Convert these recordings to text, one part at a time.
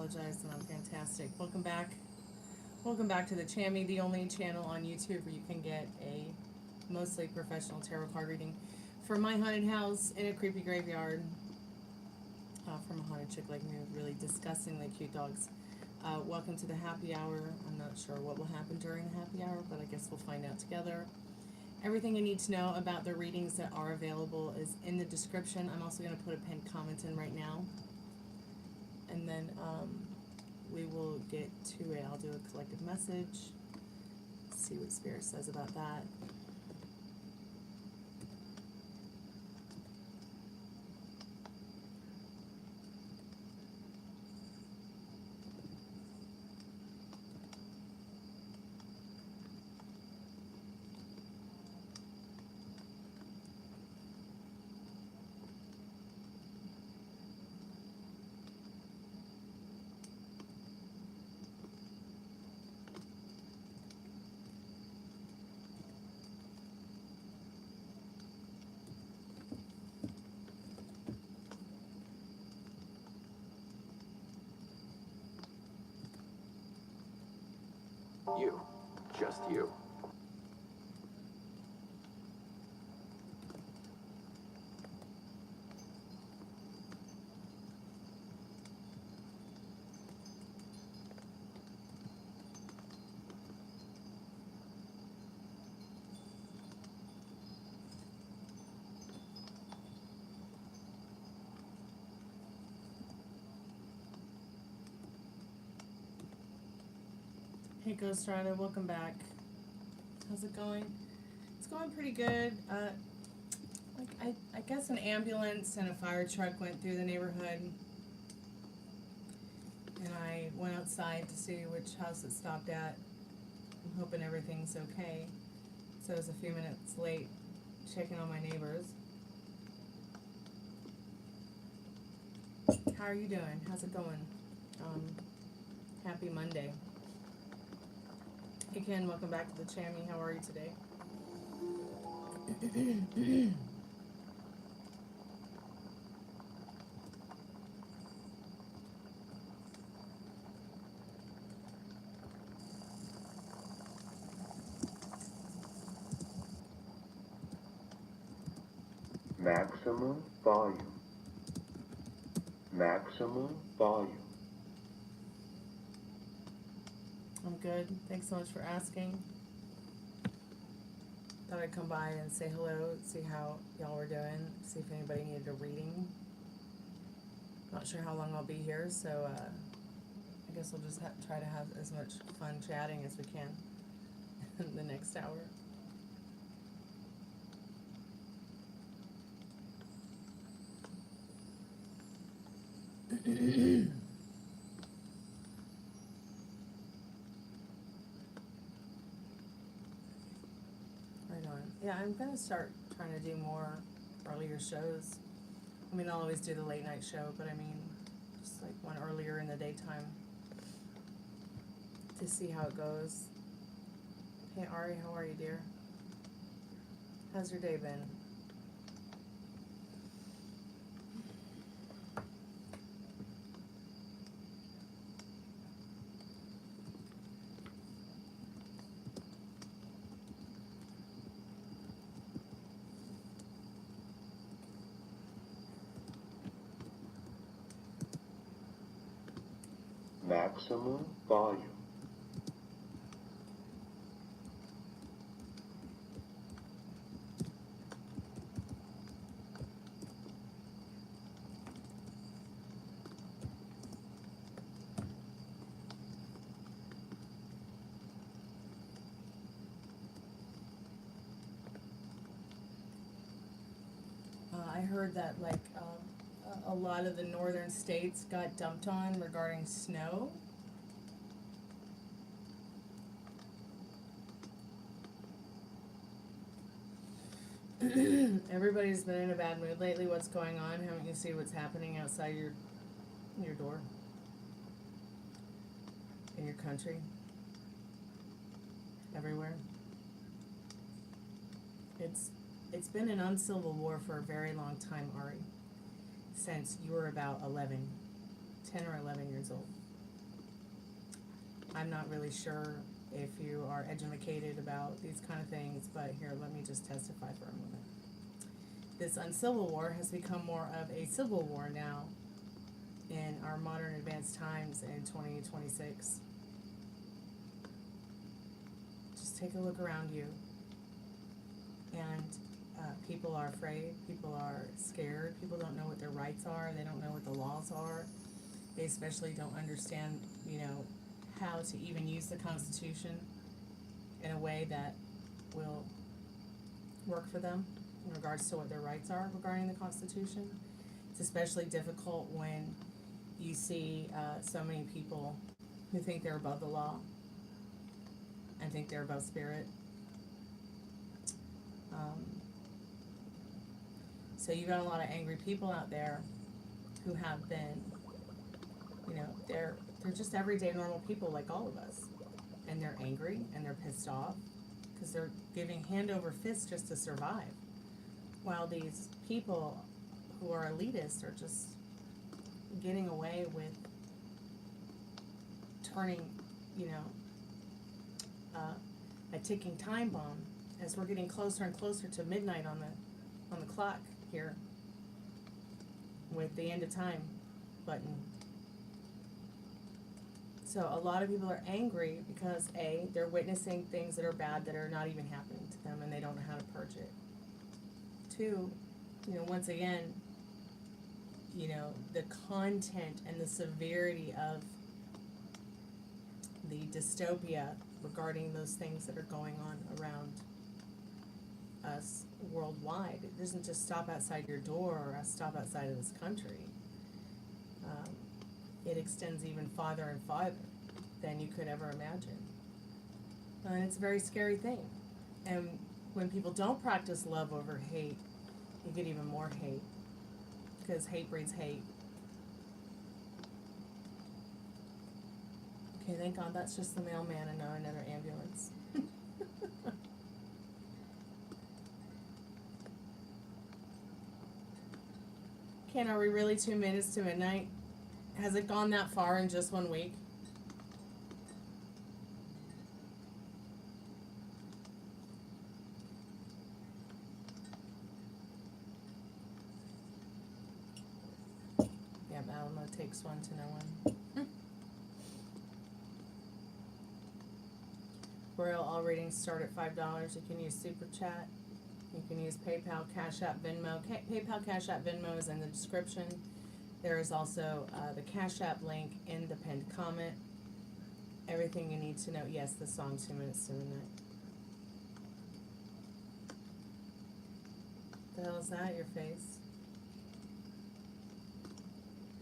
apologize that I'm fantastic. Welcome back. Welcome back to the Chammy, the only channel on YouTube where you can get a mostly professional tarot card reading for my haunted house in a creepy graveyard from a haunted chick like me with really disgustingly cute dogs. Welcome to the happy hour. I'm not sure what will happen during the happy hour, but I guess we'll find out together. Everything you need to know about the readings that are available is in the description. I'm also going to put a pinned comment in right now. And then we will get to it. I'll do a collective message. See what Spirit says about that. You. Just you. Hey Ghost Rider, welcome back. How's it going? It's going pretty good. I guess an ambulance and a fire truck went through the neighborhood, and I went outside to see which house it stopped at. I'm hoping everything's okay. So I was a few minutes late checking on my neighbors. How are you doing? How's it going? Happy Monday. Hey Ken, welcome back to the Chammy. How are you today? Maximum volume. Maximum volume. I'm good. Thanks so much for asking. Thought I'd come by and say hello, see how y'all were doing, see if anybody needed a reading. Not sure how long I'll be here, so I guess we'll just try to have as much fun chatting as we can in the next hour. Right on. Yeah, I'm going to start trying to do more earlier shows. I mean, I'll always do the late night show, but I mean, just like one earlier in the daytime to see how it goes. Hey Ari, how are you, dear? How's your day been? Maximum volume. I heard that like a lot of the northern states got dumped on regarding snow. Everybody's been in a bad mood lately. What's going on? Haven't you seen what's happening outside your door? In your country? Everywhere? It's been an uncivil war for a very long time, Ari. Since you were about 10 or 11 years old. I'm not really sure if you are educated about these kind of things, but here, let me just testify for a moment. This uncivil war has become more of a civil war now in our modern advanced times in 2026. Just take a look around you. And people are afraid, people are scared, people don't know what their rights are, they don't know what the laws are. They especially don't understand, you know, how to even use the Constitution in a way that will work for them in regards to what their rights are regarding the Constitution. It's especially difficult when you see so many people who think they're above the law and think they're above spirit. So you've got a lot of angry people out there who have been, you know, they're just everyday normal people like all of us. And they're angry and they're pissed off because they're giving hand over fist just to survive. While these people who are elitists are just getting away with turning, you know, a ticking time bomb as we're getting closer and closer to midnight on the clock here with the end of time button. So a lot of people are angry because A, they're witnessing things that are bad that are not even happening to them and they don't know how to purge it. 2, you know, once again, you know, the content and the severity of the dystopia regarding those things that are going on around us worldwide. It doesn't just stop outside your door or stop outside of this country. It extends even farther and farther than you could ever imagine. And it's a very scary thing. And when people don't practice love over hate, you get even more hate. Because hate breeds hate. Okay, thank God that's just the mailman and not another ambulance. Ken, are we really 2 minutes to midnight? Has it gone that far in just 1 week? Yeah, Alamo takes one to know one. Royal, all readings start at $5. You can use Super Chat. You can use PayPal, Cash App, Venmo. PayPal, Cash App, Venmo is in the description. There is also the Cash App link in the pinned comment. Everything you need to know. Yes, the song 2 minutes to midnight. The hell is that, your face?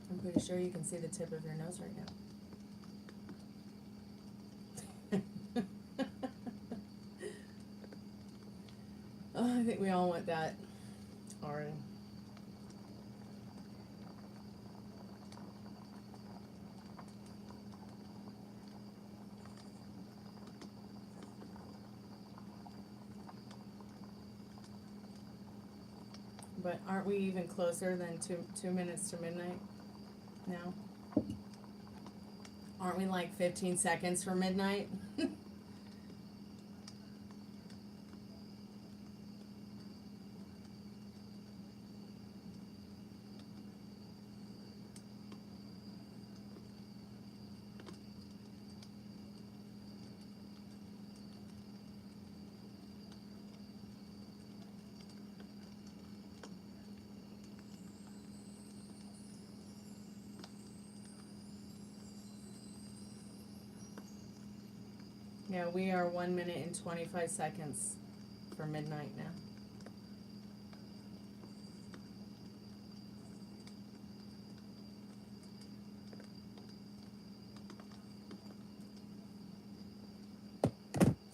I'm pretty sure you can see the tip of your nose right now. Oh, I think we all want that already. But aren't we even closer than two minutes to midnight now? Aren't we like 15 seconds from midnight? Yeah, we are 1 minute and 25 seconds for midnight now.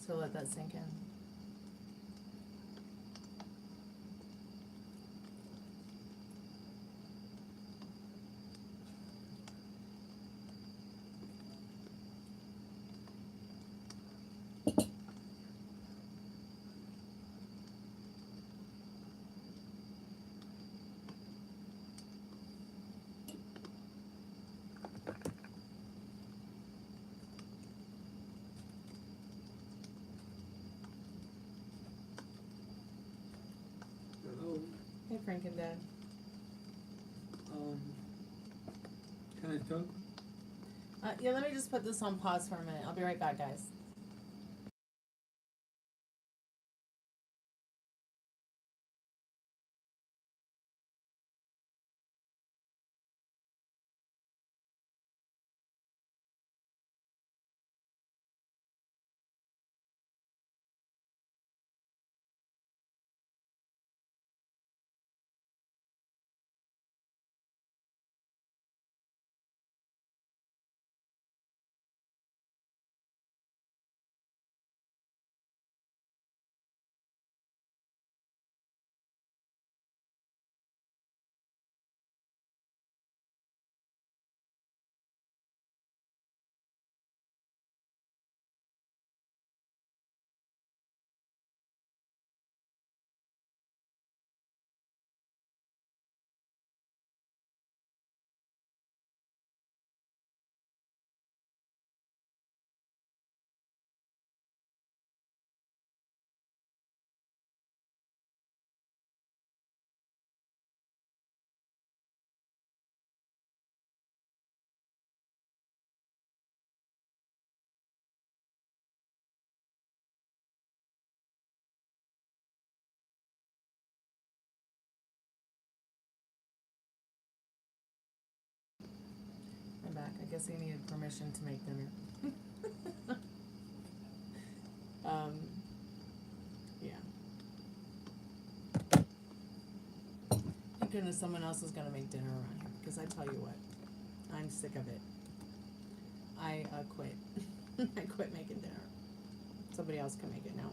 So let that sink in. Hey, Frank and Dad. Can I talk? Yeah, let me just put this on pause for a minute. I'll be right back, guys. I'm back. I guess I needed permission to make dinner. Yeah. Thank goodness someone else is gonna make dinner around here, because I tell you what, I'm sick of it. I quit. I quit making dinner. Somebody else can make it now.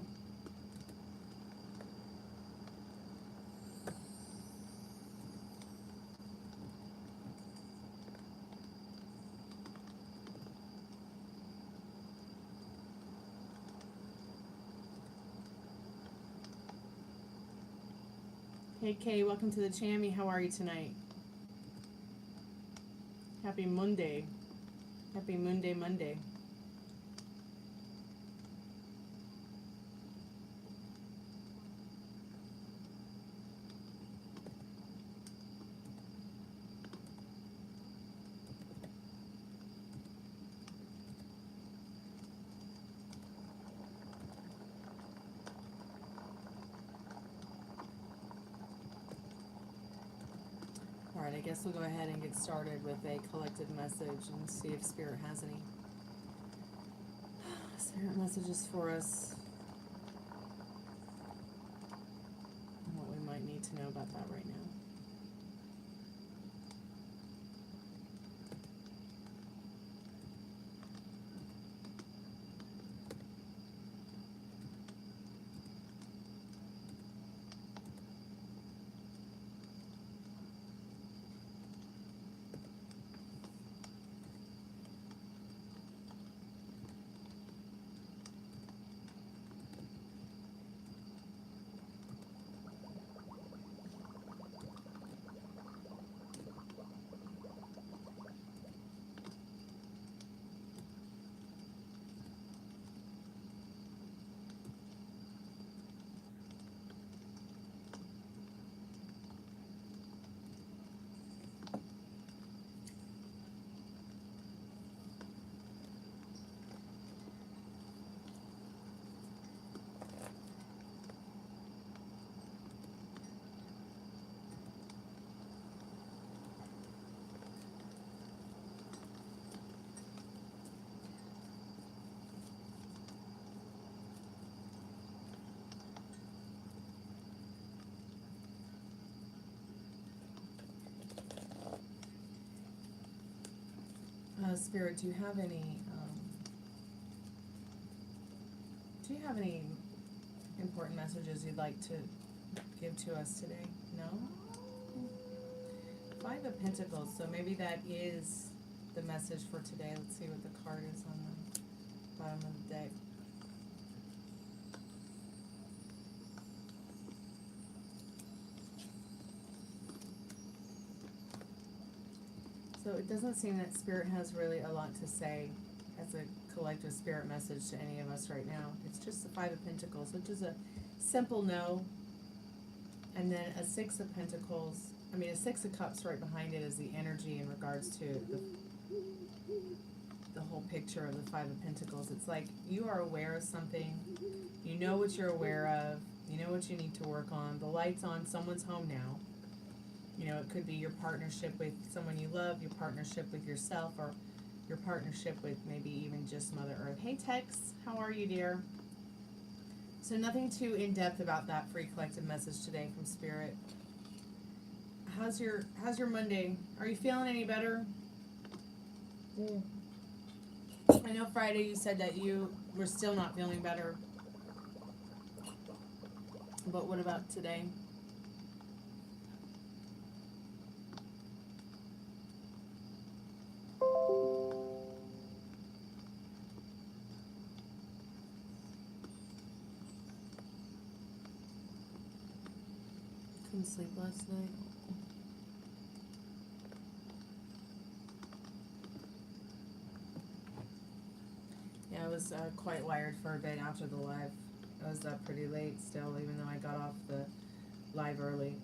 Hey Kay, welcome to the Chammy. How are you tonight? Happy Monday. Happy Monday. Alright, I guess we'll go ahead and get started with a collected message and see if Spirit has any Spirit messages for us. And what we might need to know about that right now. Spirit, do you have any important messages you'd like to give to us today? No? 5 of Pentacles, so maybe that is the message for today. Let's see what the card is on the bottom of the deck. So it doesn't seem that Spirit has really a lot to say as a collective Spirit message to any of us right now. It's just the 5 of Pentacles, which is a simple no. And then a Six of Pentacles, a Six of Cups right behind it is the energy in regards to the whole picture of the Five of Pentacles. It's like you are aware of something, you know what you're aware of, you know what you need to work on. The light's on, someone's home now. You know, it could be your partnership with someone you love, your partnership with yourself, or your partnership with maybe even just Mother Earth. Hey Tex, how are you, dear? So nothing too in-depth about that free collective message today from Spirit. How's your Monday? Are you feeling any better? I know Friday you said that you were still not feeling better. But what about today? Couldn't sleep last night. Yeah, I was quite wired for a bit after the live. I was up pretty late still, even though I got off the live early.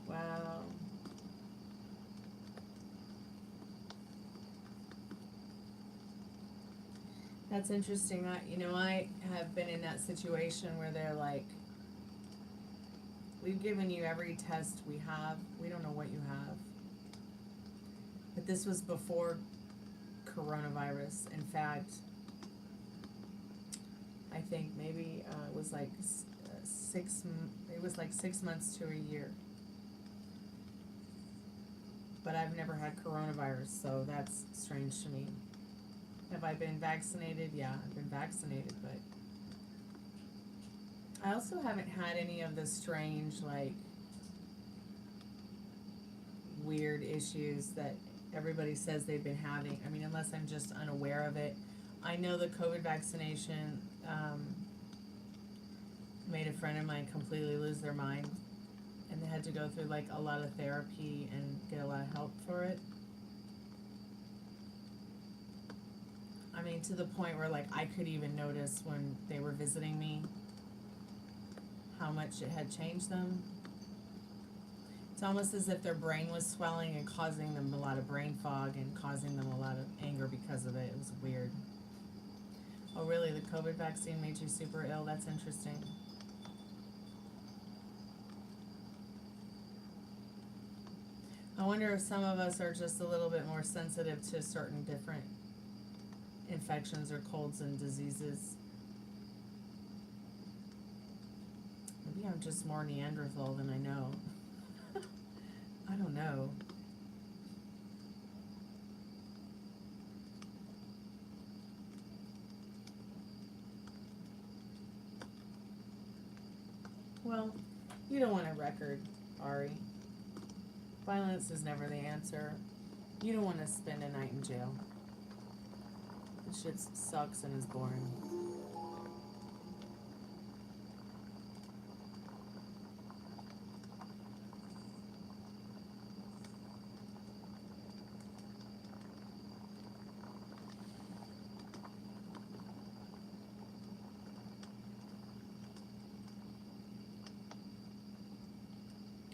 Wow. That's interesting. I have been in that situation where they're like, we've given you every test we have. We don't know what you have. But this was before coronavirus. In fact, I think maybe it was like 6 months to a year. But I've never had coronavirus, so that's strange to me. Have I been vaccinated? Yeah, I've been vaccinated, but I also haven't had any of the strange, like, weird issues that everybody says they've been having. Unless I'm just unaware of it. I know the COVID vaccination made a friend of mine completely lose their mind. And they had to go through like a lot of therapy and get a lot of help for it. To the point where like I could even notice when they were visiting me how much it had changed them. It's almost as if their brain was swelling and causing them a lot of brain fog and causing them a lot of anger because of it. It was weird. Oh really, the COVID vaccine made you super ill? That's interesting. I wonder if some of us are just a little bit more sensitive to certain different infections or colds and diseases. Maybe I'm just more Neanderthal than I know. I don't know. Well, you don't want a record, Ari. Violence is never the answer. You don't want to spend a night in jail. This shit sucks and is boring.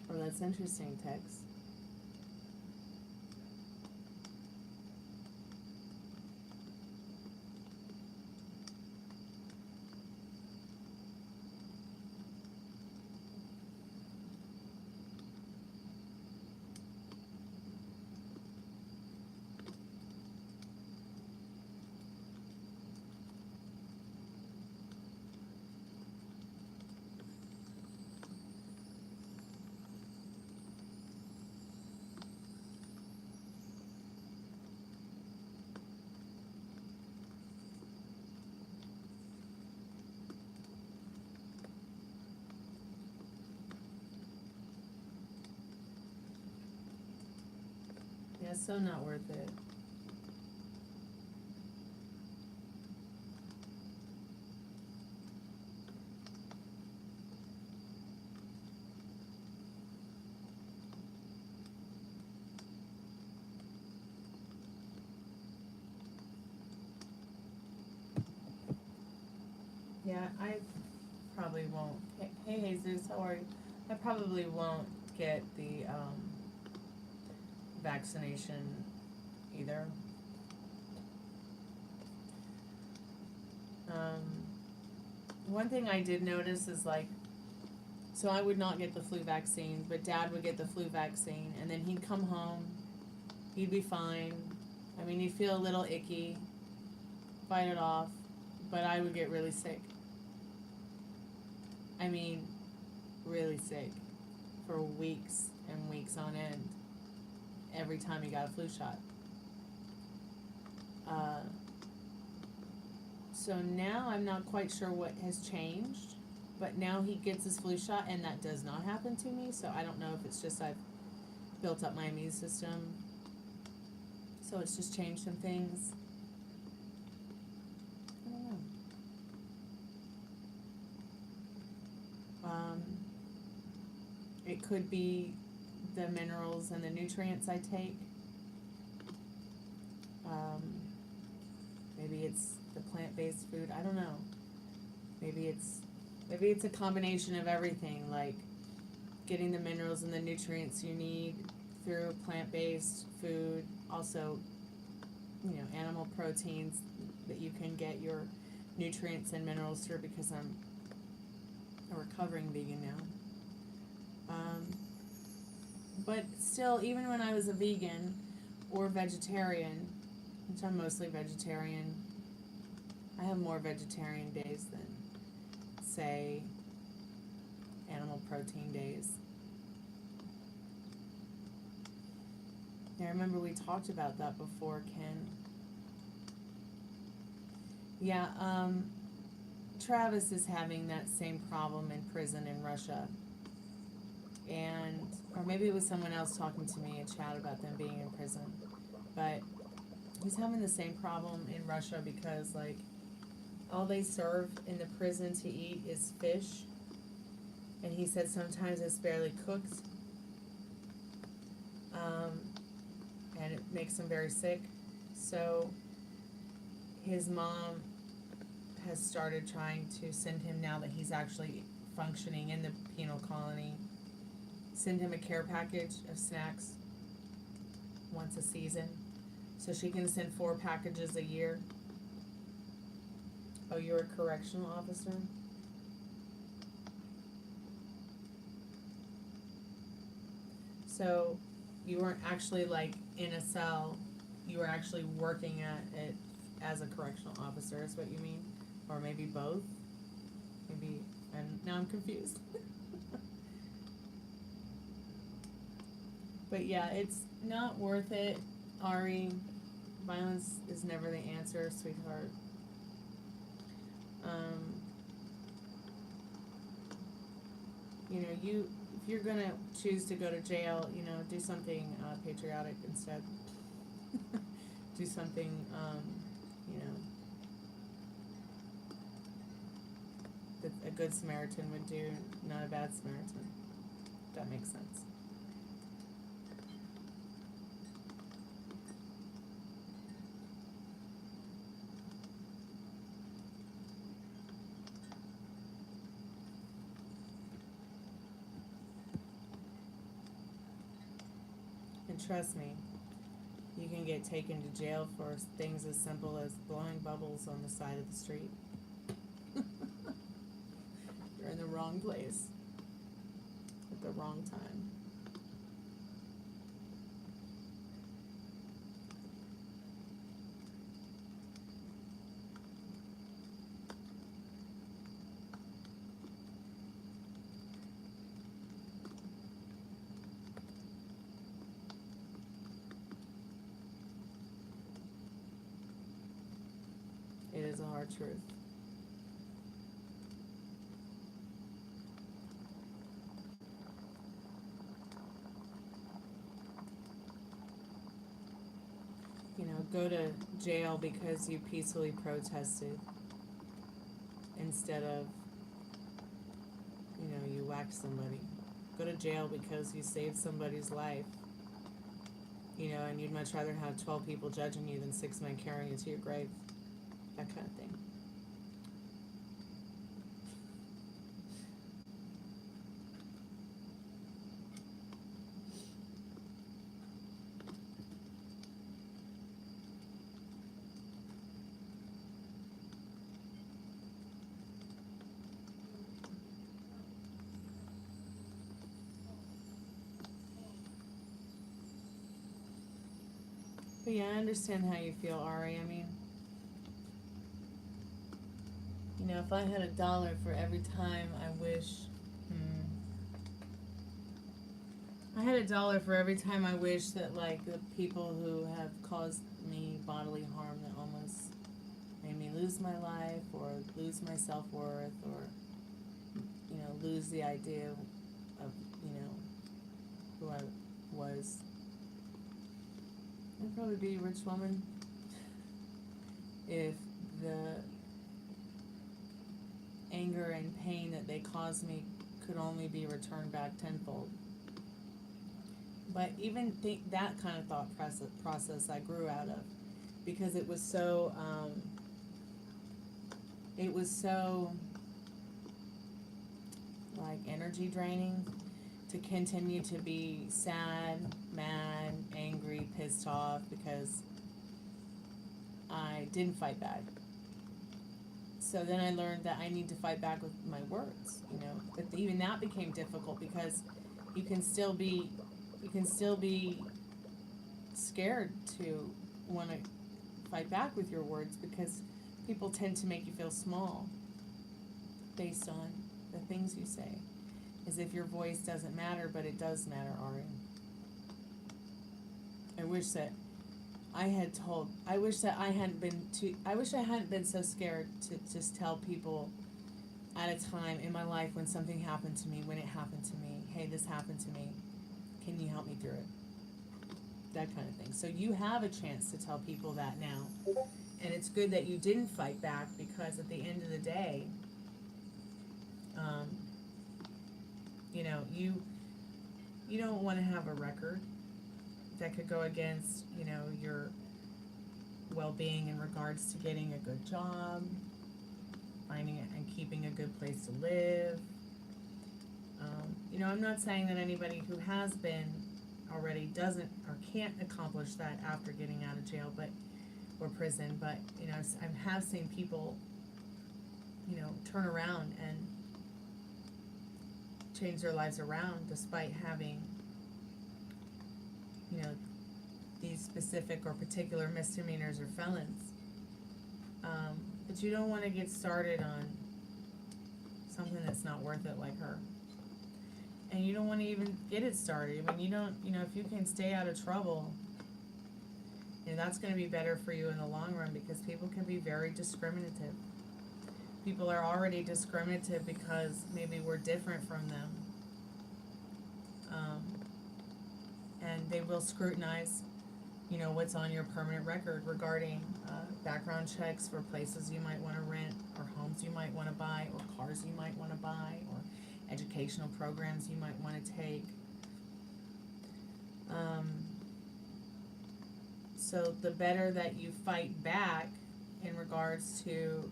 Oh, that's interesting, Tex. Yeah, so not worth it. Yeah, I probably won't. Hey, Jesus, how are you? I probably won't get the vaccination either. One thing I did notice is like, so I would not get the flu vaccine, but Dad would get the flu vaccine, and then he'd come home, he'd be fine. I mean, he'd feel a little icky, fight it off, but I would get really sick. I mean, really sick for weeks and weeks on end every time he got a flu shot. So now I'm not quite sure what has changed, but now he gets his flu shot and that does not happen to me, so I don't know if it's just I've built up my immune system, so it's just changed some things. I don't know. It could be the minerals and the nutrients I take. Maybe it's the plant-based food. I don't know. Maybe it's a combination of everything, like getting the minerals and the nutrients you need through plant-based food. Also, animal proteins that you can get your nutrients and minerals through, because I'm a recovering vegan now. But still, even when I was a vegan or vegetarian, which I'm mostly vegetarian, I have more vegetarian days than, say, animal protein days. I remember we talked about that before, Ken. Yeah, Travis is having that same problem in prison in Russia. Or maybe it was someone else talking to me in chat about them being in prison. But he's having the same problem in Russia because, like, all they serve in the prison to eat is fish. And he said sometimes it's barely cooked. And it makes him very sick. So his mom has started trying to send him, now that he's actually functioning in the penal colony, send him a care package of snacks once a season. So she can send 4 packages a year. Oh, you're a correctional officer? So you weren't actually like in a cell, you were actually working at it as a correctional officer, is what you mean? Or maybe both? Maybe, and now I'm confused. But yeah, it's not worth it, Ari. Violence is never the answer, sweetheart. If you're gonna choose to go to jail, do something patriotic instead. Do something, that a good Samaritan would do, not a bad Samaritan. If that makes sense. And trust me, you can get taken to jail for things as simple as blowing bubbles on the side of the street. You're in the wrong place at the wrong time. It is a hard truth. go to jail because you peacefully protested instead of, you know, you whacked somebody. Go to jail because you saved somebody's life. You know, and you'd much rather have 12 people judging you than 6 men carrying you to your grave. That kind of thing. But yeah, I understand how you feel, Ari. I mean, you know, if I had $1 for every time I wish, I had $1 for every time I wish that, like, the people who have caused me bodily harm that almost made me lose my life or lose my self-worth or, you know, lose the idea of, you know, who I was. I'd probably be a rich woman if the anger and pain that they caused me could only be returned back tenfold. But even that kind of thought process I grew out of, because it was so like energy draining to continue to be sad, mad, angry, pissed off because I didn't fight back. So then I learned that I need to fight back with my words, you know. But even that became difficult because you can still be scared to want to fight back with your words because people tend to make you feel small based on the things you say. As if your voice doesn't matter, but it does matter, Ari. I wish that I hadn't been so scared to just tell people at a time in my life when something happened to me, when it happened to me, hey, this happened to me, can you help me through it? That kind of thing. So you have a chance to tell people that now. And it's good that you didn't fight back because at the end of the day, you know, you don't want to have a record that could go against, you know, your well-being in regards to getting a good job, finding it and keeping a good place to live. You know, I'm not saying that anybody who has been already doesn't or can't accomplish that after getting out of jail, or prison, but, you know, I have seen people, you know, turn around and change their lives around despite having, you know, these specific or particular misdemeanors or felons. But you don't want to get started on something that's not worth it like her. And you don't want to even get it started. I mean, you don't, you know, if you can stay out of trouble, you know, that's going to be better for you in the long run because people can be very discriminative. People are already discriminative because maybe we're different from them. And they will scrutinize, you know, what's on your permanent record regarding background checks for places you might want to rent or homes you might want to buy or cars you might want to buy or educational programs you might want to take. So the better that you fight back in regards to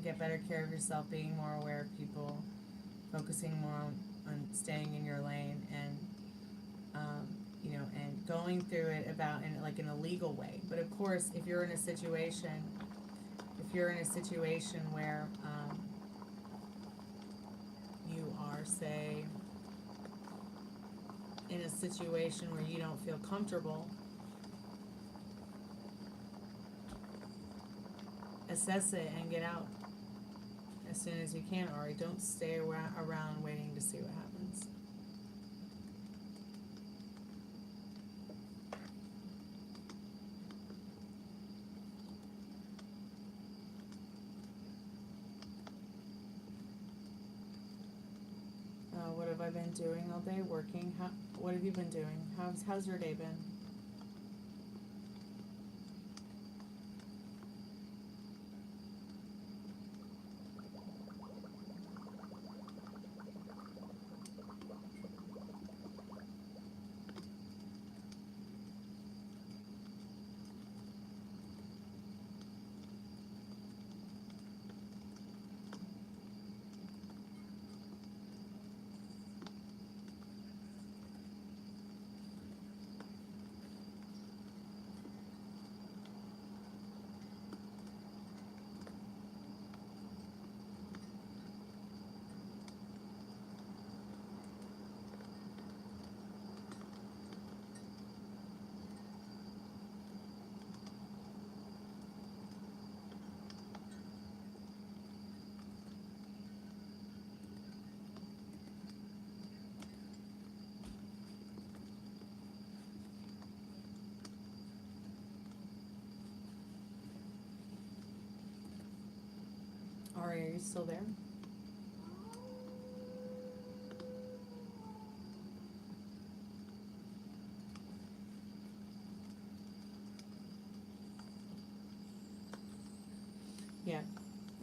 get better care of yourself, being more aware of people, focusing more on staying in your lane and, you know, and going through it in a legal way. But of course, if you're in a situation where, you are, say, in a situation where you don't feel comfortable, assess it and get out as soon as you can, Ari. Don't stay around waiting to see what happens. What have I been doing all day? Working. What have you been doing? How's your day been? Ari, are you still there? Yeah,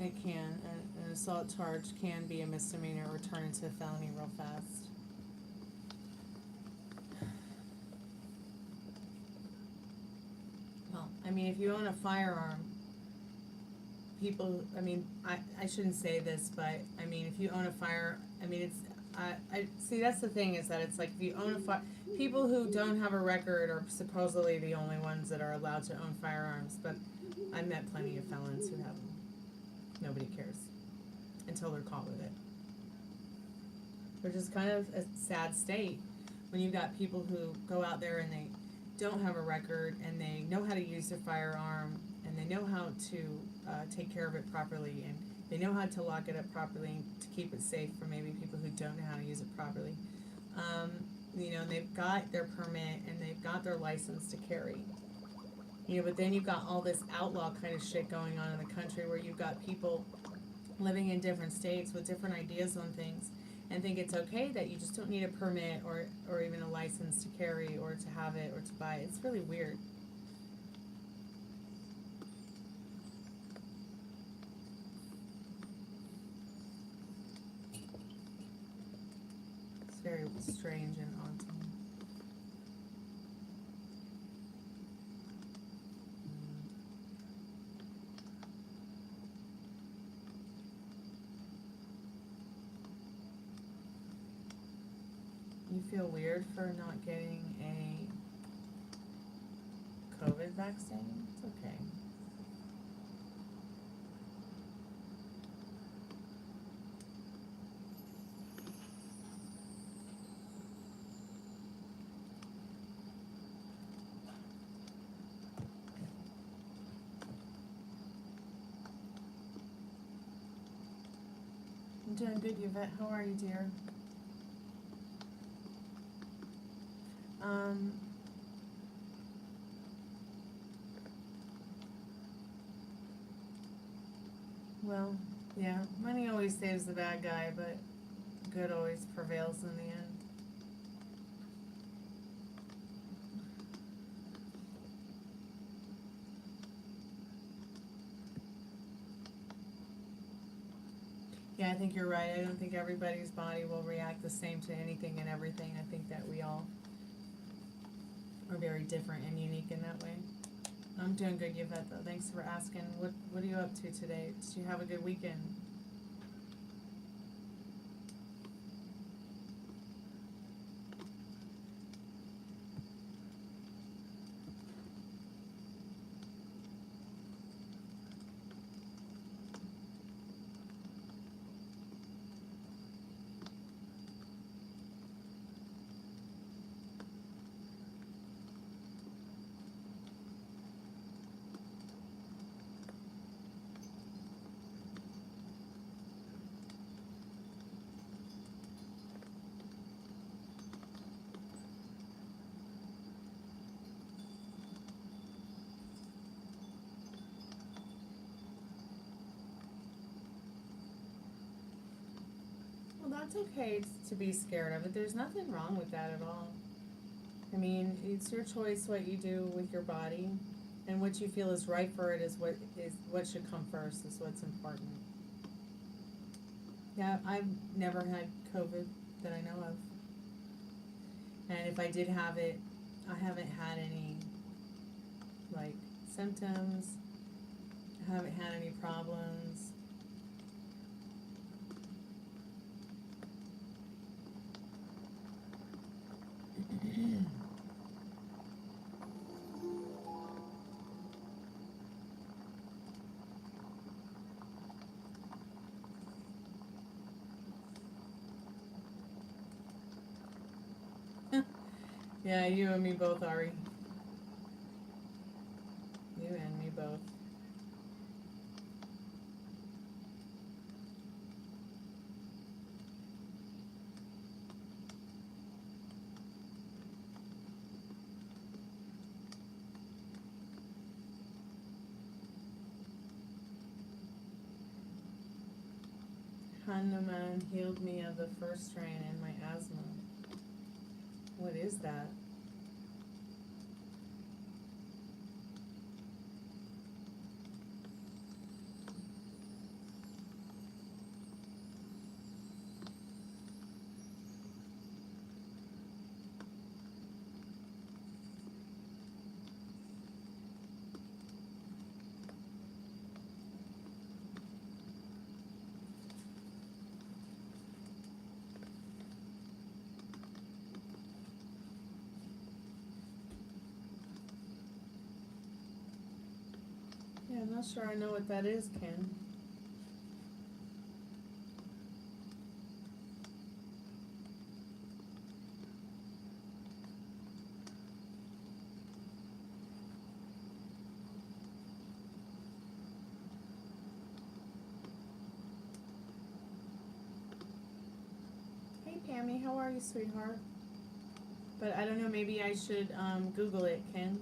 it can. An assault charge can be a misdemeanor or turn into a felony real fast. Well, I mean, if you own a firearm, people, I mean, I shouldn't say this, but, I mean, if you own a it's, I see, that's the thing, is that it's like, if you own a people who don't have a record are supposedly the only ones that are allowed to own firearms, but I've met plenty of felons who have them. Nobody cares until they're caught with it. Which is kind of a sad state when you've got people who go out there and they don't have a record and they know how to use their firearm and they know how to take care of it properly and they know how to lock it up properly to keep it safe for maybe people who don't know how to use it properly. You know, and they've got their permit and they've got their license to carry. You know, but then you've got all this outlaw kind of shit going on in the country where you've got people living in different states with different ideas on things and think it's okay that you just don't need a permit or even a license to carry or to have it or to buy it. It's really weird. It's very strange and odd to me. You feel weird for not getting a COVID vaccine? It's okay. I'm doing good, Yvette. How are you, dear? Well, yeah, money always saves the bad guy, but good always prevails in the end. Yeah, I think you're right. I don't think everybody's body will react the same to anything and everything. I think that we all are very different and unique in that way. I'm doing good, Yvette, though. Thanks for asking. What are you up to today? Did you have a good weekend? That's okay to be scared of it. There's nothing wrong with that at all. I mean, it's your choice what you do with your body, and what you feel is right for it is what should come first, is what's important. Yeah, I've never had COVID that I know of. And if I did have it, I haven't had any, like, symptoms. I haven't had any problems. Yeah, you and me both, Ari. You and me both. Hanuman healed me of the first strain and my asthma. What is that? Yeah, I'm not sure I know what that is, Ken. Hey, Pammy, how are you, sweetheart? But I don't know, maybe I should Google it, Ken.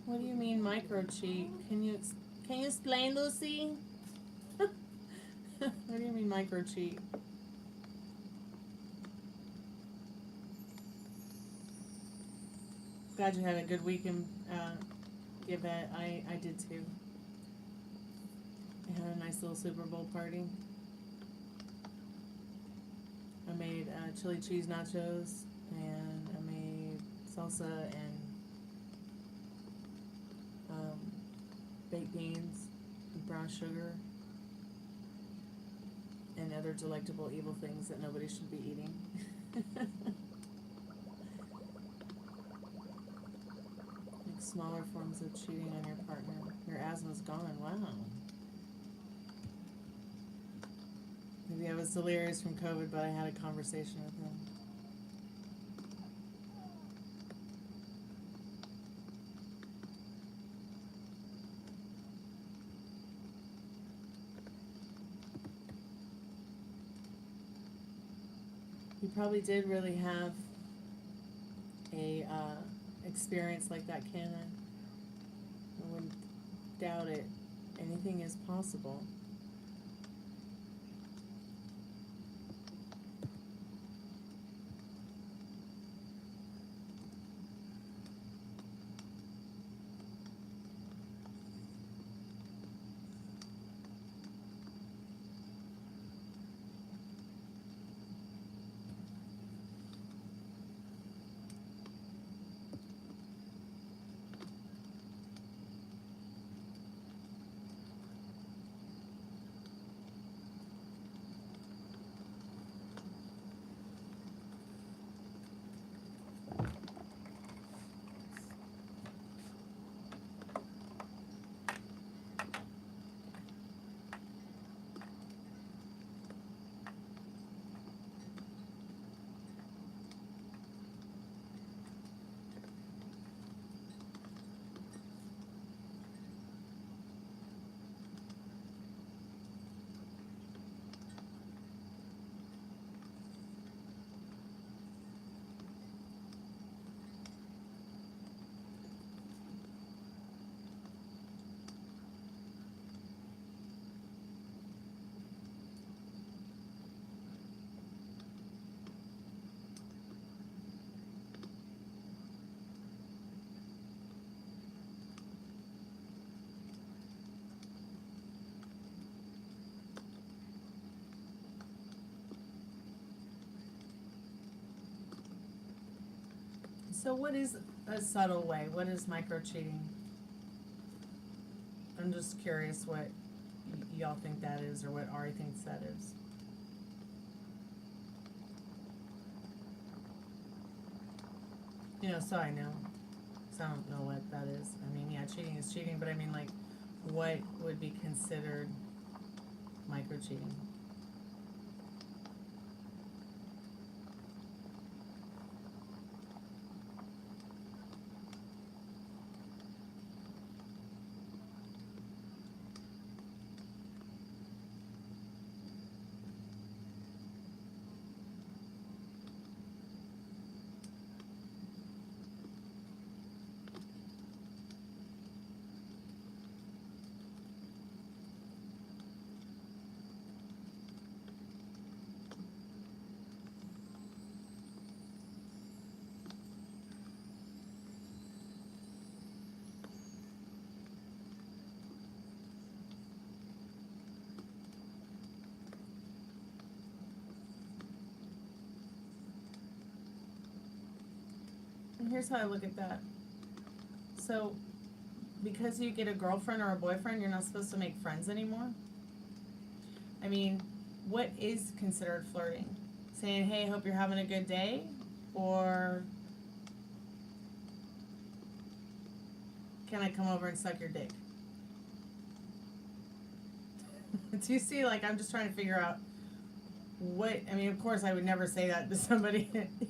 What do you mean micro cheat? Can you explain, Lucy? What do you mean micro cheat? Glad you had a good weekend, Yvette. I did too. I had a nice little Super Bowl party. I made chili cheese nachos, and I made salsa and baked beans, and brown sugar, and other delectable evil things that nobody should be eating. Like smaller forms of cheating on your partner. Your asthma's gone. Wow. Maybe I was delirious from COVID, but I had a conversation with him. You probably did really have a experience like that, Ken. I wouldn't doubt it. Anything is possible. So what is a subtle way? What is micro cheating? I'm just curious what y'all think that is, or what Ari thinks that is. You know, so I know. So I don't know what that is. I mean, yeah, cheating is cheating, but I mean, like, what would be considered micro cheating? And here's how I look at that. So, because you get a girlfriend or a boyfriend, you're not supposed to make friends anymore? I mean, what is considered flirting? Saying, hey, hope you're having a good day? Or, can I come over and suck your dick? Do you see, like, I'm just trying to figure out what, I mean, of course I would never say that to somebody,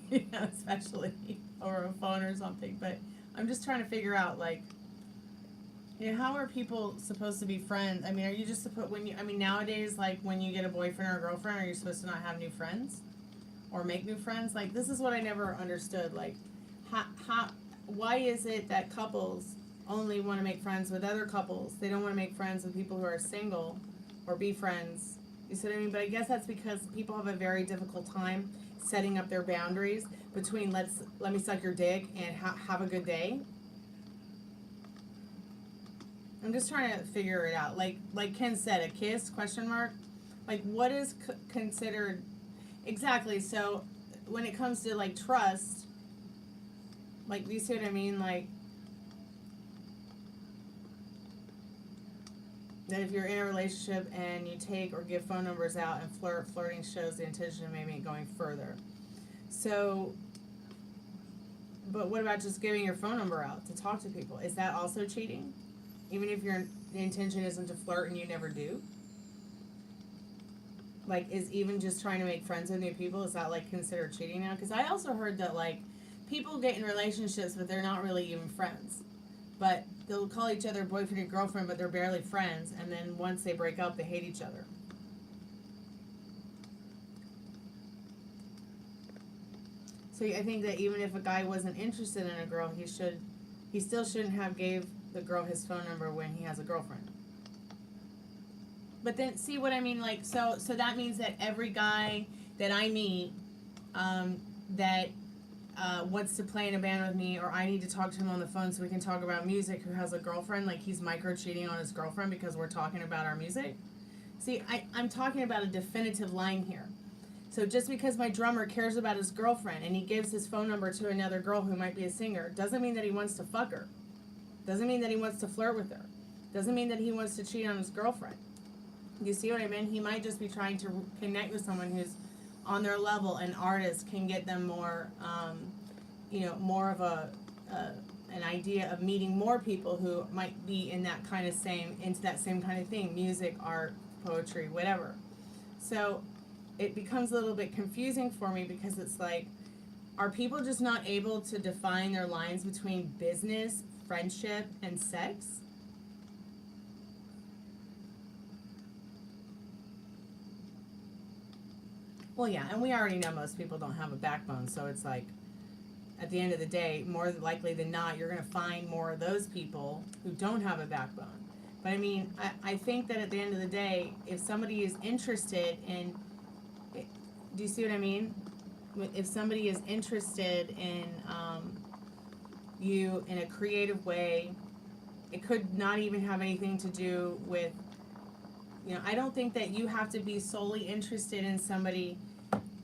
you know, especially over a phone or something, but I'm just trying to figure out, like, you know, how are people supposed to be friends? I mean, are you just supposed, I mean, nowadays, like, when you get a boyfriend or a girlfriend, are you supposed to not have new friends? Or make new friends? Like, this is what I never understood, like, why is it that couples only want to make friends with other couples? They don't want to make friends with people who are single, or be friends. You see what I mean? But I guess that's because people have a very difficult time setting up their boundaries between let me suck your dick and have a good day. I'm just trying to figure it out. Like Ken said, a kiss, question mark? Like, what is considered exactly? So when it comes to, like, trust, like, do you see what I mean? Like, that if you're in a relationship and you take or give phone numbers out and flirting shows the intention of maybe going further. So, but what about just giving your phone number out to talk to people? Is that also cheating? Even if your intention isn't to flirt and you never do? Like, is even just trying to make friends with new people, is that, like, considered cheating now? Because I also heard that, like, people get in relationships but they're not really even friends. But they'll call each other boyfriend and girlfriend, but they're barely friends, and then once they break up, they hate each other. So I think that even if a guy wasn't interested in a girl, he still shouldn't have gave the girl his phone number when he has a girlfriend. But then, see what I mean? Like, so that means that every guy that I meet, that wants to play in a band with me, or I need to talk to him on the phone so we can talk about music, who has a girlfriend, like, he's micro cheating on his girlfriend because we're talking about our music. See, I'm talking about a definitive line here. So just because my drummer cares about his girlfriend and he gives his phone number to another girl who might be a singer, doesn't mean that he wants to fuck her. Doesn't mean that he wants to flirt with her. Doesn't mean that he wants to cheat on his girlfriend. You see what I mean? He might just be trying to connect with someone who's on their level. An artist can get them more, more of an idea of meeting more people who might be in that kind of into that same kind of thing, music, art, poetry, whatever. So it becomes a little bit confusing for me, because it's like, are people just not able to define their lines between business, friendship, and sex? Well, yeah, and we already know most people don't have a backbone, so it's like, at the end of the day, more likely than not, you're going to find more of those people who don't have a backbone. But I mean, I think that at the end of the day, if somebody is interested in, do you see what I mean? If somebody is interested in you in a creative way, it could not even have anything to do with, I don't think that you have to be solely interested in somebody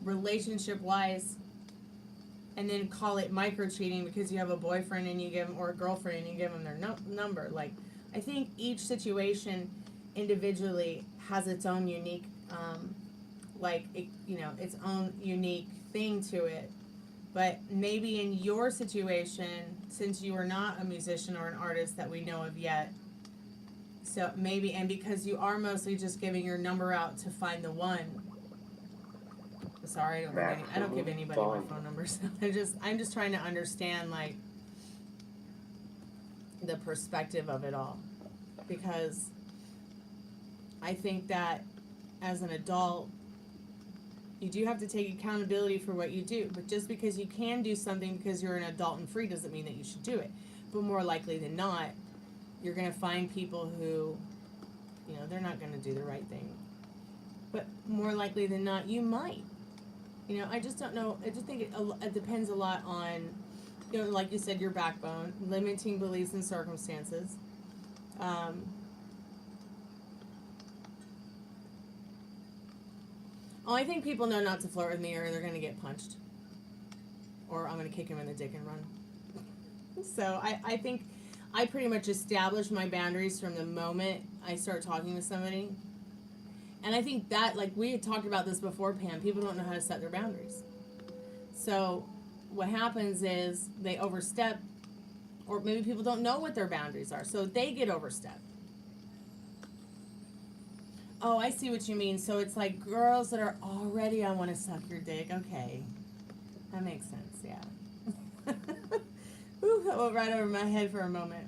relationship-wise and then call it micro cheating because you have a boyfriend and you give them, or a girlfriend and you give them their number. Like, I think each situation individually has its own unique, its own unique thing to it. But maybe in your situation, since you are not a musician or an artist that we know of yet, so maybe, and because you are mostly just giving your number out to find the one. Sorry, I don't give anybody my phone numbers. I'm just trying to understand, like, the perspective of it all, because I think that as an adult, you do have to take accountability for what you do. But just because you can do something because you're an adult and free doesn't mean that you should do it. But more likely than not, you're going to find people who, they're not going to do the right thing. But more likely than not, you might. I just don't know. I just think it depends a lot on, like you said, your backbone, limiting beliefs and circumstances. I think people know not to flirt with me or they're going to get punched. Or I'm going to kick him in the dick and run. So I think I pretty much establish my boundaries from the moment I start talking to somebody. And I think that, like we had talked about this before, Pam, people don't know how to set their boundaries. So what happens is they overstep, or maybe people don't know what their boundaries are, so they get overstepped. Oh, I see what you mean. So it's like girls that are already, I want to suck your dick. Okay. That makes sense, yeah. Ooh, that went right over my head for a moment.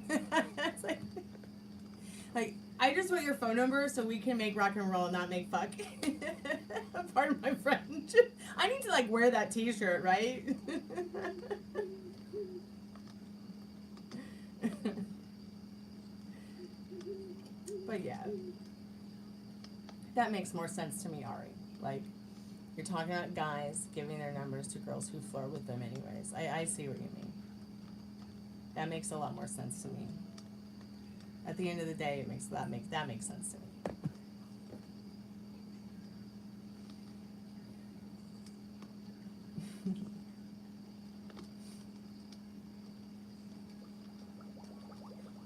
It's like, I just want your phone number so we can make rock and roll and not make fuck. Pardon my French. I need to, like, wear that t-shirt, right? But yeah. That makes more sense to me, Ari. Like, you're talking about guys giving their numbers to girls who flirt with them anyways. I see what you mean. That makes a lot more sense to me. At the end of the day, that makes sense to me.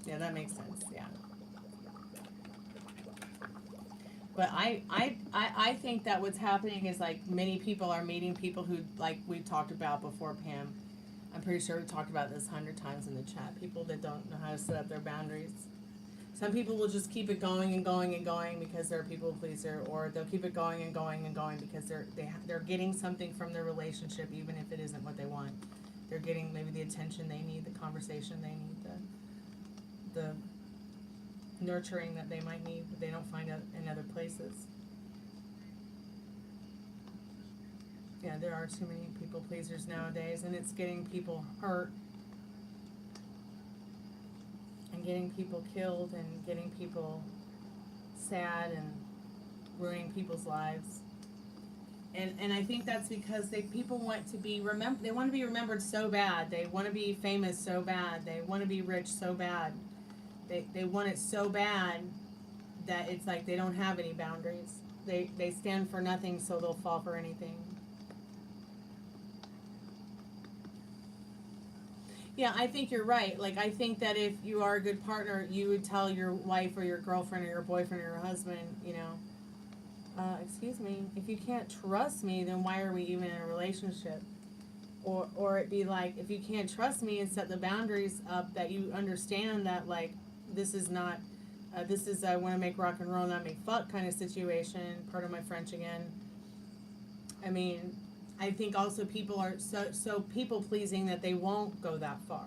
Yeah, that makes sense, yeah. But I think that what's happening is, like, many people are meeting people who, like we talked about before, Pam. I'm pretty sure we talked about this 100 times in the chat. People that don't know how to set up their boundaries. Some people will just keep it going and going and going because they're a people pleaser, or they'll keep it going and going and going because they're getting something from their relationship, even if it isn't what they want. They're getting maybe the attention they need, the conversation they need, the nurturing that they might need, but they don't find it in other places. Yeah, there are too many people pleasers nowadays, and it's getting people hurt, and getting people killed, and getting people sad, and ruining people's lives. And I think that's because people want to be they want to be remembered so bad. They want to be famous so bad. They want to be rich so bad. They want it so bad that it's like they don't have any boundaries. They stand for nothing, so they'll fall for anything. Yeah, I think you're right. Like, I think that if you are a good partner, you would tell your wife or your girlfriend or your boyfriend or your husband, excuse me, if you can't trust me, then why are we even in a relationship? Or it'd be like, if you can't trust me and set the boundaries up, that you understand that, like, this is not, this is I want to make rock and roll, not make fuck kind of situation. Pardon my French again. I mean, I think also people are so people pleasing that they won't go that far.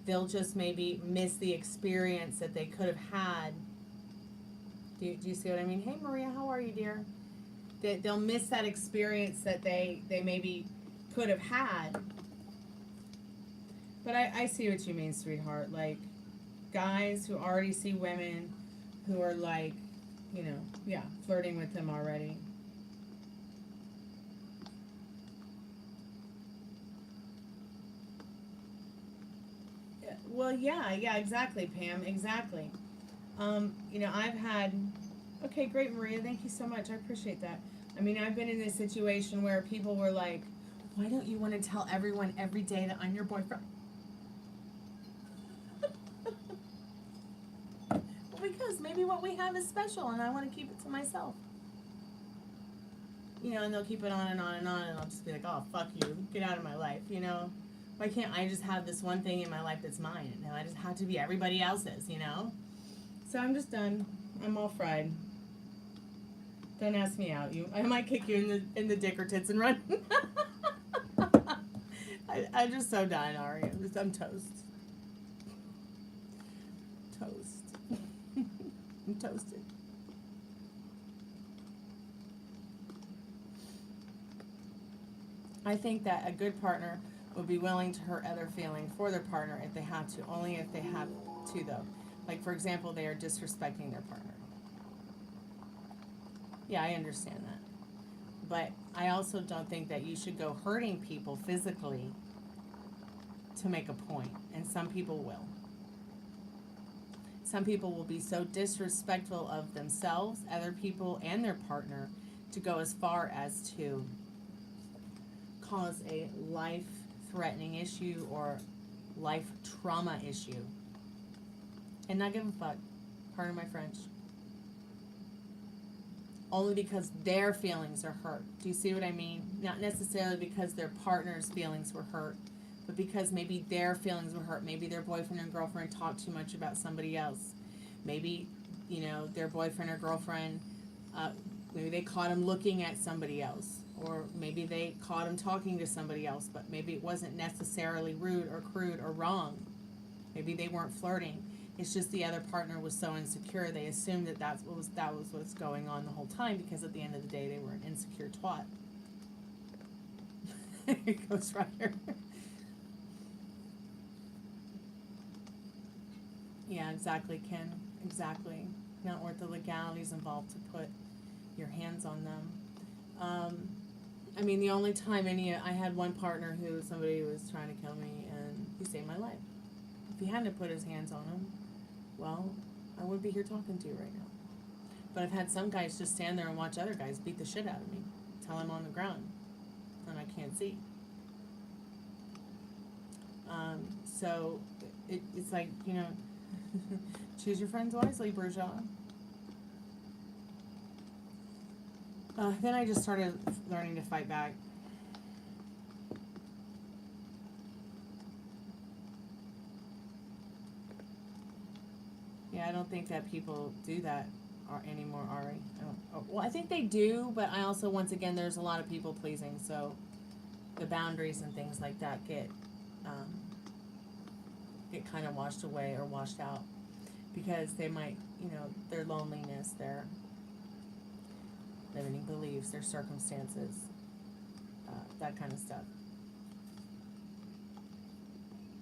They'll just maybe miss the experience that they could have had. Do you see what I mean? Hey Maria, how are you, dear? They'll miss that experience that they maybe could have had. But I see what you mean, sweetheart. Like, guys who already see women who are, like, flirting with them already. Well, yeah, exactly, Pam, exactly. I've had, okay, great, Maria, thank you so much, I appreciate that. I mean, I've been in this situation where people were like, Why don't you want to tell everyone every day that I'm your boyfriend? Well, because maybe what we have is special and I want to keep it to myself. You know, and they'll keep it on and on and on, and I'll just be like, oh, fuck you, get out of my life, you know? Why can't I just have this one thing in my life that's mine, and I just have to be everybody else's, you know? So I'm just done. I'm all fried. Don't ask me out. I might kick you in the dick or tits and run. I'm just so done, Ari. I'm toast. Toast. I'm toasted. I think that a good partner would be willing to hurt other feelings for their partner if they have to, only if they have to, though. Like, for example, they are disrespecting their partner. Yeah, I understand that. But I also don't think that you should go hurting people physically to make a point. And some people will. Some people will be so disrespectful of themselves, other people, and their partner to go as far as to cause a life-threatening issue or life trauma issue. And not give a fuck. Pardon my French. Only because their feelings are hurt. Do you see what I mean? Not necessarily because their partner's feelings were hurt, but because maybe their feelings were hurt. Maybe their boyfriend and girlfriend talked too much about somebody else. Maybe, you know, their boyfriend or girlfriend, maybe they caught him looking at somebody else. Or maybe they caught him talking to somebody else, but maybe it wasn't necessarily rude or crude or wrong. Maybe they weren't flirting. It's just the other partner was so insecure, they assumed that that was what's going on the whole time, because at the end of the day, they were an insecure twat. It goes right here. Yeah, exactly, Ken. Exactly. Not worth the legalities involved to put your hands on them. I mean, the only time I had one partner who somebody was trying to kill me, and he saved my life. If he hadn't put his hands on him, well, I wouldn't be here talking to you right now. But I've had some guys just stand there and watch other guys beat the shit out of me till I'm on the ground and I can't see. So it's like, you know, choose your friends wisely, bourgeois. Then I just started learning to fight back. Yeah, I don't think that people do that anymore, Ari. Well, I think they do, but I also, once again, there's a lot of people pleasing, so the boundaries and things like that get kind of washed away or washed out, because they might, you know, their loneliness, their limiting beliefs, their circumstances, that kind of stuff.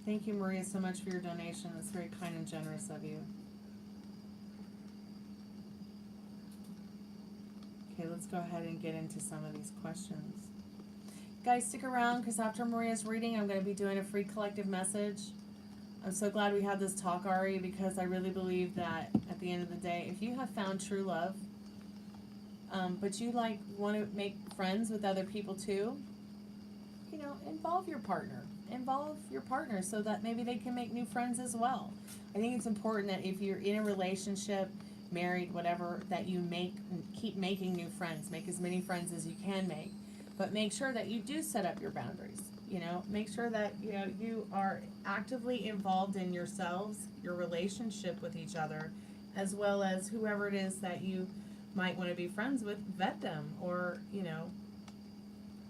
Thank you, Maria, so much for your donation. That's very kind and generous of you. Okay, let's go ahead and get into some of these questions. Guys, stick around, because after Maria's reading, I'm going to be doing a free collective message. I'm so glad we had this talk, Ari, because I really believe that at the end of the day, if you have found true love, but you want to make friends with other people too, you know, involve your partner. Involve your partner so that maybe they can make new friends as well. I think it's important that if you're in a relationship, married, whatever, that you keep making new friends. Make as many friends as you can make. But make sure that you do set up your boundaries. You know, make sure that, you know, you are actively involved in yourselves, your relationship with each other, as well as whoever it is that you might want to be friends with. Vet them, or, you know,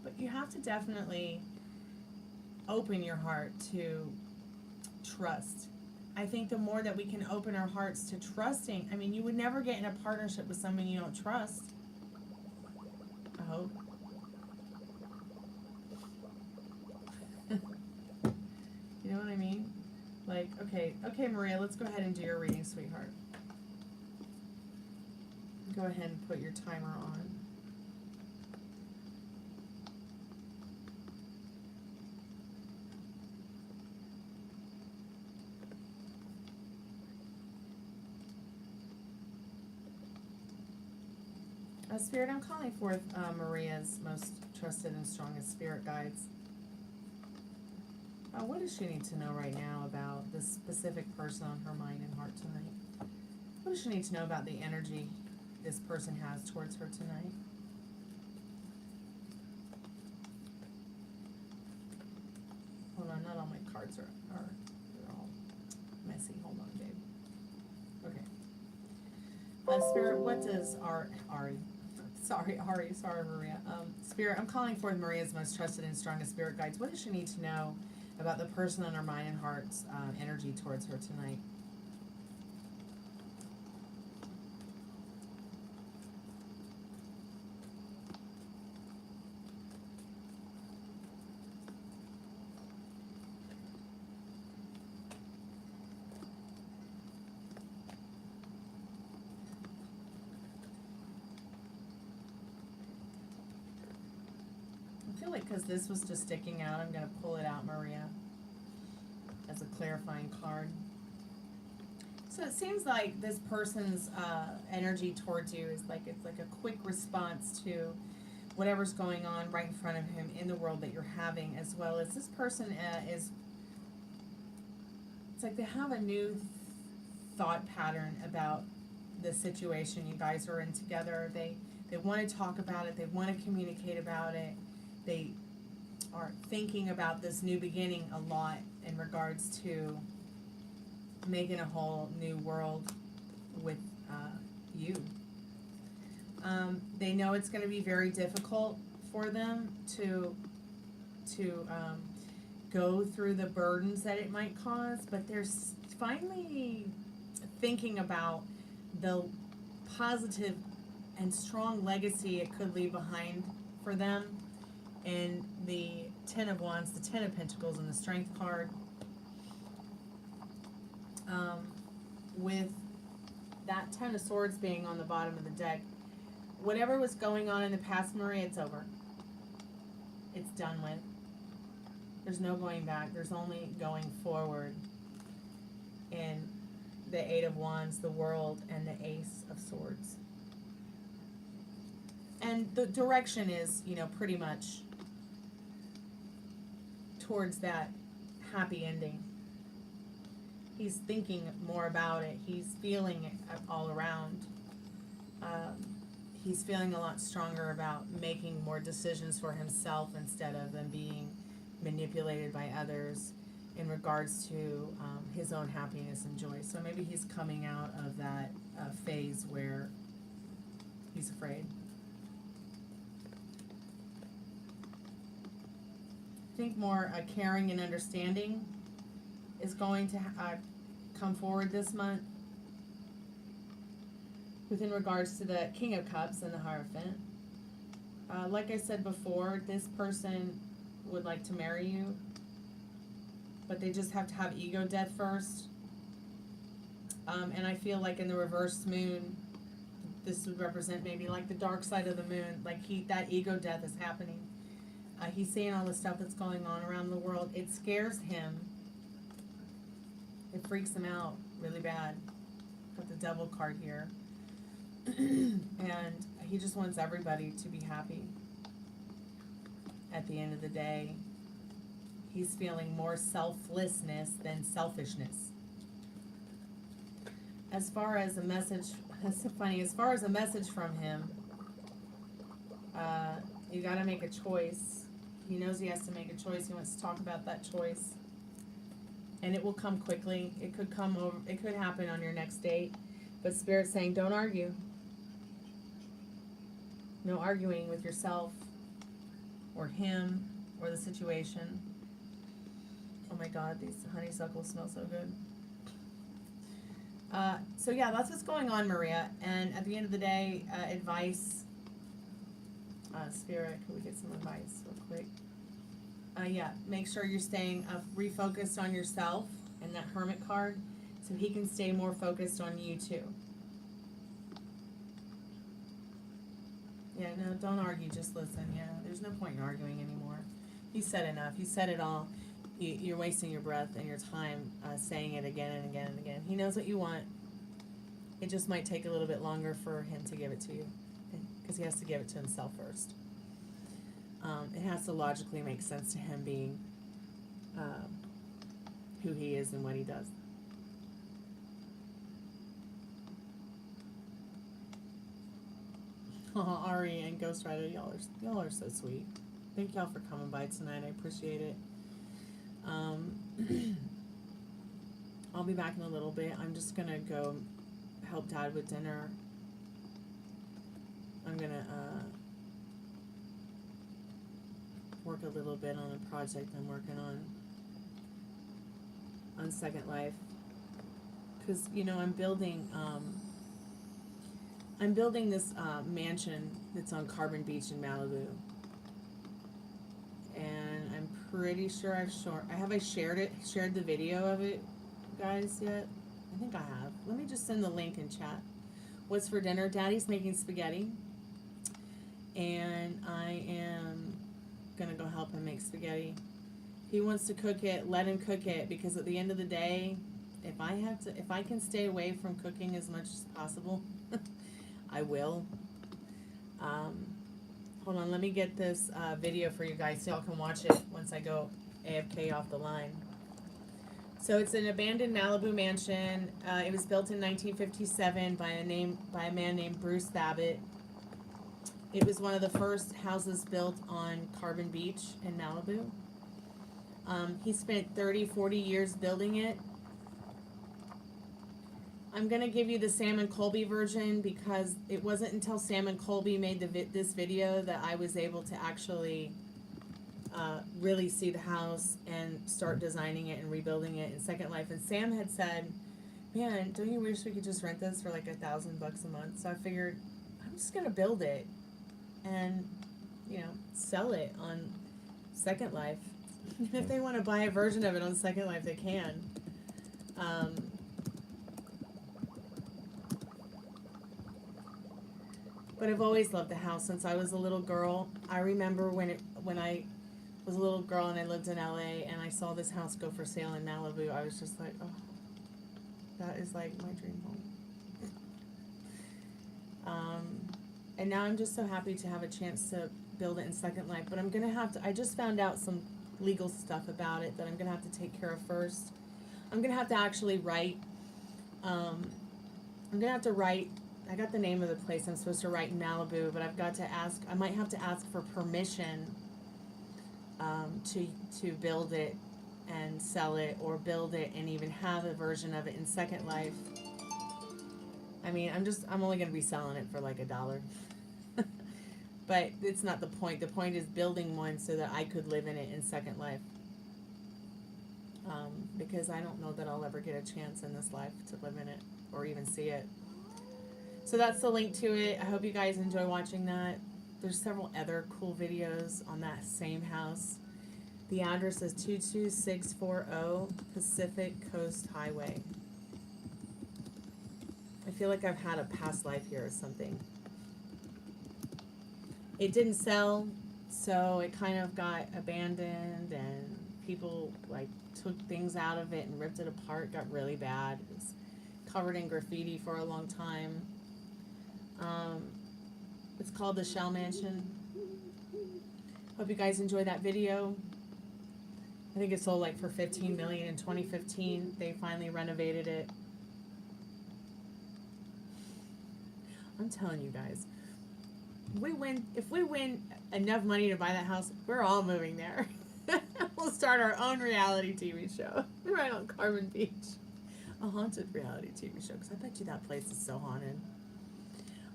but you have to definitely open your heart to trust. I think the more that we can open our hearts to trusting, I mean, you would never get in a partnership with someone you don't trust. I hope. You know what I mean? Like, okay, Maria, let's go ahead and do your reading, sweetheart. Go ahead and put your timer on. Spirit, I'm calling forth Maria's most trusted and strongest spirit guides. What does she need to know right now about this specific person on her mind and heart tonight? What does she need to know about the energy this person has towards her tonight? Hold on, not all my cards are they're all messy. Hold on, babe. Okay. Spirit, what does Ari, Maria. Spirit, I'm calling forth Maria's most trusted and strongest spirit guides. What does she need to know about the person on her mind and heart's energy towards her tonight? I feel like because this was just sticking out, I'm going to pull it out, Maria, as a clarifying card. So it seems like this person's energy towards you is like, it's like a quick response to whatever's going on right in front of him in the world that you're having, as well as this person it's like they have a new thought pattern about the situation you guys are in together. They want to talk about it. They want to communicate about it. They are thinking about this new beginning a lot in regards to making a whole new world with you. They know it's going to be very difficult for them to go through the burdens that it might cause, but they're finally thinking about the positive and strong legacy it could leave behind for them. And the Ten of Wands, the Ten of Pentacles, and the Strength card. With that Ten of Swords being on the bottom of the deck, whatever was going on in the past, Maria, it's over. It's done with. There's no going back. There's only going forward. In the Eight of Wands, the World, and the Ace of Swords. And the direction is, pretty much towards that happy ending. He's thinking more about it. He's feeling it all around. He's feeling a lot stronger about making more decisions for himself instead of them being manipulated by others in regards to his own happiness and joy. So maybe he's coming out of that phase where he's afraid. I think more caring and understanding is going to come forward this month within regards to the King of Cups and the Hierophant. Like I said before, this person would like to marry you, but they just have to have ego death first. And I feel like in the reversed moon, this would represent maybe like the dark side of the moon, like that ego death is happening. He's seeing all the stuff that's going on around the world. It scares him. It freaks him out really bad. Got the Devil card here. And he just wants everybody to be happy. At the end of the day, he's feeling more selflessness than selfishness. As far as a message, that's so funny, as far as a message from him, you gotta make a choice. He knows he has to make a choice. He wants to talk about that choice. And it will come quickly. It could come over, it could happen on your next date. But Spirit's saying, don't argue. No arguing with yourself or him or the situation. Oh my God, these honeysuckles smell so good. So yeah, that's what's going on, Maria. And at the end of the day, advice. Spirit, can we get some advice real quick? Yeah, make sure you're staying refocused on yourself and that Hermit card so he can stay more focused on you too. Yeah, no, don't argue, just listen. Yeah, there's no point in arguing anymore. He said enough. He said it all. You're wasting your breath and your time saying it again and again and again. He knows what you want. It just might take a little bit longer for him to give it to you. because he has to give it to himself first. It has to logically make sense to him being who he is and what he does. Ari and Ghost Rider, y'all are so sweet. Thank y'all for coming by tonight. I appreciate it. I'll be back in a little bit. I'm just gonna go help Dad with dinner. I'm gonna work a little bit on a project I'm working on Second Life, because you know I'm building this mansion that's on Carbon Beach in Malibu, and I'm pretty sure I shared the video of it, guys, yet? I think I have. Let me just send the link in chat. What's for dinner? Daddy's making spaghetti, and I am gonna go help him make spaghetti. He wants to cook it, let him cook it, because at the end of the day, if I can stay away from cooking as much as possible, I will. Hold on, let me get this video for you guys so y'all can watch it once I go AFK off the line. So it's an abandoned Malibu mansion. It was built in 1957 by a man named Bruce Thabit. It was one of the first houses built on Carbon Beach in Malibu. He spent 40 years building it. I'm going to give you the Sam and Colby version because it wasn't until Sam and Colby made this video that I was able to actually really see the house and start designing it and rebuilding it in Second Life. And Sam had said, man, don't you wish we could just rent this for like $1,000 a month? So I figured I'm just going to build it and, you know, sell it on Second Life. If they want to buy a version of it on Second Life, they can. But I've always loved the house since I was a little girl. I remember when I was a little girl and I lived in LA and I saw this house go for sale in Malibu. I was just like, oh, that is like my dream home. And now I'm just so happy to have a chance to build it in Second Life. But I'm going to have to, I just found out some legal stuff about it that I'm going to have to take care of first. I'm going to have to actually write, I'm going to have to write, I got the name of the place I'm supposed to write in Malibu, but I've got to ask, I might have to ask for permission to build it and sell it, or build it and even have a version of it in Second Life. I mean, I'm only going to be selling it for like $1. But it's not the point. The point is building one so that I could live in it in Second Life. Because I don't know that I'll ever get a chance in this life to live in it or even see it. So that's the link to it. I hope you guys enjoy watching that. There's several other cool videos on that same house. The address is 22640 Pacific Coast Highway. I feel like I've had a past life here or something. It didn't sell, so it kind of got abandoned and people like took things out of it and ripped it apart. Got really bad. It was covered in graffiti for a long time. It's called the Shell Mansion. Hope you guys enjoy that video. I think it sold like for $15 million in 2015. They finally renovated it. I'm telling you guys, if we win enough money to buy that house, we're all moving there. We'll start our own reality TV show right on Carbon Beach. A haunted reality TV show, because I bet you that place is so haunted.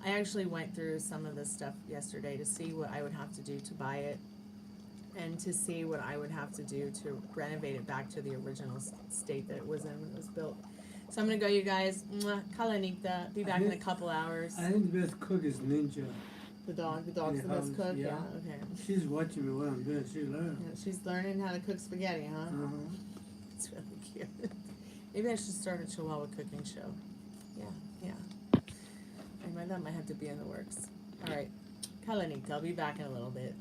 I actually went through some of this stuff yesterday to see what I would have to do to buy it and to see what I would have to do to renovate it back to the original state that it was in when it was built. So I'm going to go, you guys. Kalanita. Be back in a couple hours. I think the best cook is Ninja. The dog's the best cook? Yeah, okay. She's watching me what I'm doing. She's learning. Yeah, she's learning how to cook spaghetti, huh? It's really cute. Maybe I should start a Chihuahua cooking show. Yeah. That might have to be in the works. All right. Kalanita. I'll be back in a little bit.